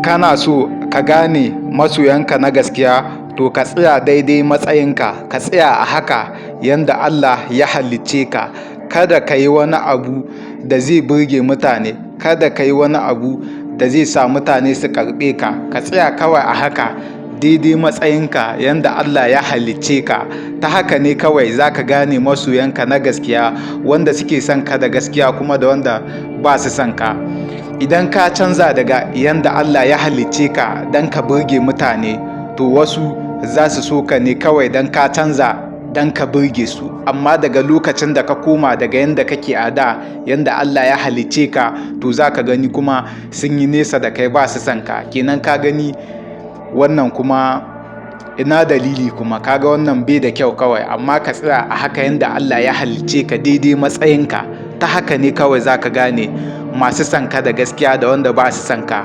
kana so ka gane masoyanka na gaskiya, to ka tsaya daidai matsayinka, ka tsaya a haka yanda Allah ya halicce ka. Kada ka yi wani abu da zai burge mutane, kada ka yi wani abu da zai sa mutane su karɓe ka. Ka tsaya kawai a haka daidai matsayinka yanda Allah ya halicce ka. Ta haka ne kawai za ka gane masoyanka na gaskiya, wanda suke son ka da gaskiya kuma da wanda ba su son ka. Idan ka canza daga yanda Allah ya halicce ka don ka burge mutane, to wasu za su so ka ne kawai don ka canza don ka burge su. Amma daga lokacin da ka koma daga yanda kake a da, yanda Allah ya halicce ka, to za ka gani kuma sun yi nesa da kai, ba su son ka. Kenan ka gani wannan kuma ina dalili kuma kaga wannan bai da kyau kawai. Amma ka tsaya a haka yanda Allah ya halicce ka daidai matsayinka. Ta haka ne kawai za ka gane masu son ka da gaskiya da wanda ba su son ka.